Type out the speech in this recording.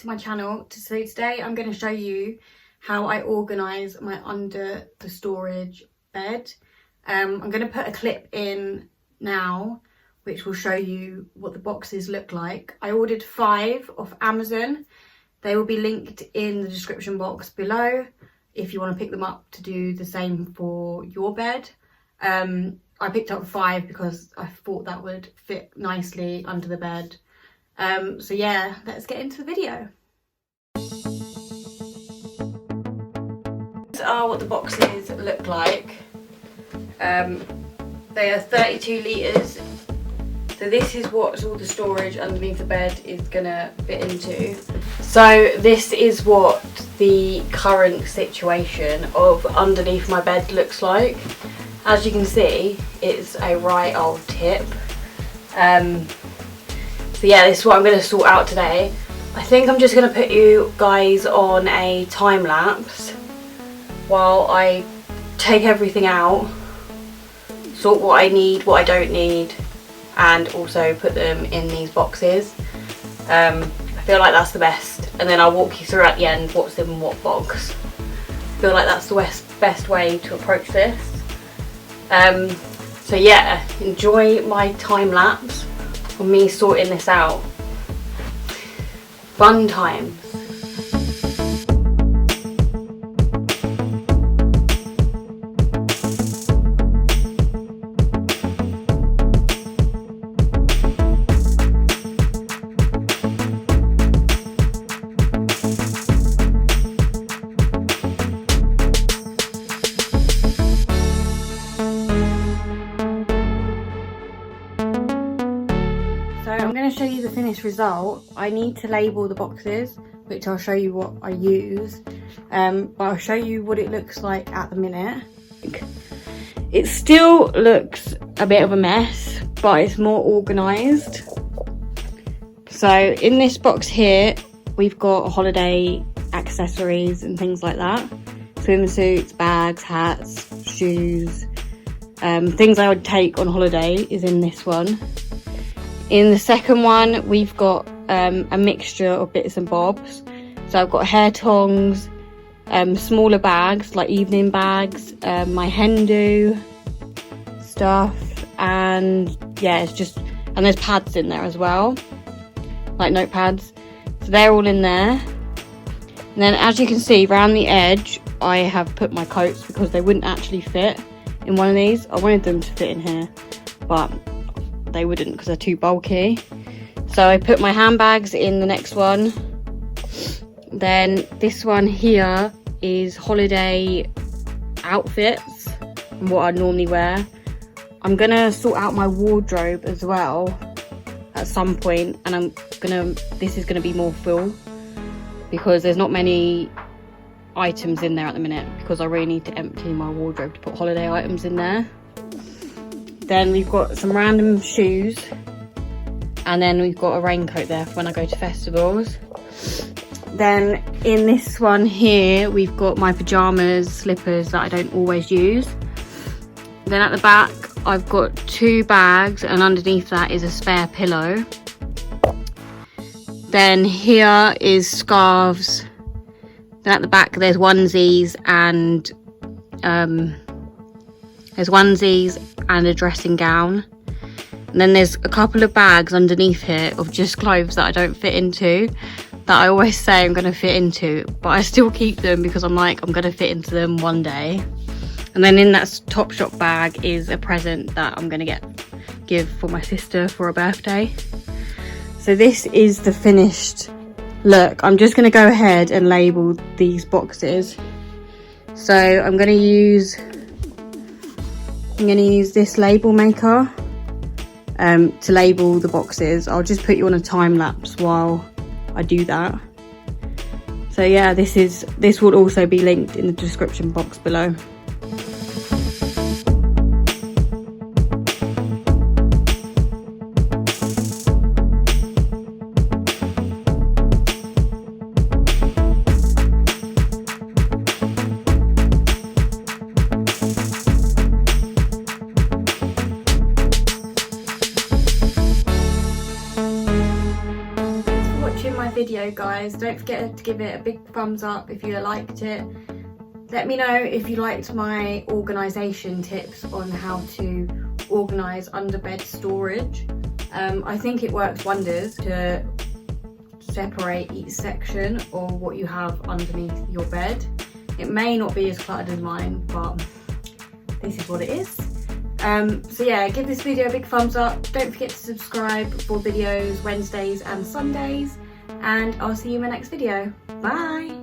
to my channel. So today I'm going to show you how I organise my under the storage bed. I'm going to put a clip in now which will show you what the boxes look like. I ordered 5 off Amazon. They will be linked in the description box below if you want to pick them up to do the same for your bed. I picked up 5 because I thought that would fit nicely under the bed. So yeah, let's get into the video. These are what the boxes look like. They are 32 litres. So this is what all the storage underneath the bed is gonna fit into. So this is what the current situation of underneath my bed looks like. As you can see, it's a right old tip. So yeah, this is what I'm going to sort out today. I think I'm just going to put you guys on a time lapse while I take everything out, sort what I need, what I don't need, and also put them in these boxes. I feel like that's the best, and then I'll walk you through at the end what's in what box. I feel like that's the best way to approach this. So yeah, enjoy my time lapse of me sorting this out. Fun times. I'm going to show you the finished result. I need to label the boxes, which I'll show you what I use, but I'll show you what it looks like at the minute. It still looks a bit of a mess, but it's more organised. So in this box here, we've got holiday accessories and things like that. Swimsuits, bags, hats, shoes, things I would take on holiday is in this one. In the second one, we've got a mixture of bits and bobs. So I've got hair tongs, smaller bags, like evening bags, my hen do stuff, and yeah, it's just, and there's pads in there as well, like notepads. So they're all in there. And then as you can see, around the edge, I have put my coats because they wouldn't actually fit in one of these. I wanted them to fit in here, but they wouldn't because they're too bulky. So I put my handbags in the next one. Then this one here is holiday outfits and what I normally wear. I'm gonna sort out my wardrobe as well at some point, and this is gonna be more full because there's not many items in there at the minute because I really need to empty my wardrobe to put holiday items in there. Then we've got some random shoes, and then we've got a raincoat there for when I go to festivals. Then in this one here, we've got my pyjamas, slippers that I don't always use. Then at the back, I've got 2 bags, and underneath that is a spare pillow. Then here is scarves. Then at the back, there's onesies and a dressing gown. And then there's a couple of bags underneath here of just clothes that I don't fit into, that I always say I'm going to fit into, but I still keep them because I'm like, I'm going to fit into them one day. And then in that Topshop bag is a present that I'm going to give for my sister for her birthday. So this is the finished look. I'm just going to go ahead and label these boxes. So I'm going to use this label maker to label the boxes. I'll just put you on a time lapse while I do that. So yeah, this will also be linked in the description box below. video, guys. Don't forget to give it a big thumbs up if you liked it. Let me know if you liked my organisation tips on how to organise underbed storage. I think it works wonders to separate each section of what you have underneath your bed. It may not be as cluttered as mine, but this is what it is. So yeah, give this video a big thumbs up. Don't forget to subscribe for videos Wednesdays and Sundays, and I'll see you in my next video. Bye!